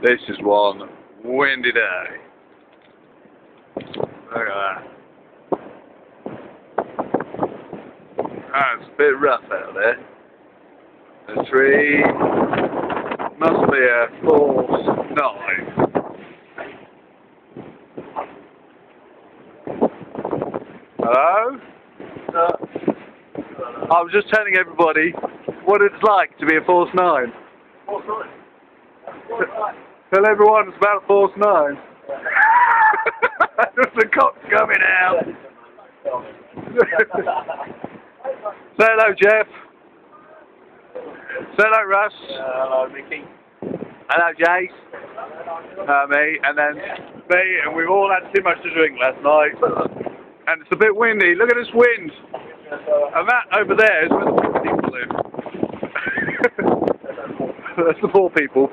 This is one windy day. Look at that. It's a bit rough out there. The tree must be a force 9. Hello? I was just telling everybody what it's like to be a force 9. Force 9? Tell everyone it's about a force 9. There's the cops coming out. Say hello, Jeff. Say hello, Russ. Hello, Mickey. Hello, Jace. Me, and then me, and we've all had too much to drink last night. And it's a bit windy. Look at this wind. And that over there is where the poor people live. That's the poor people.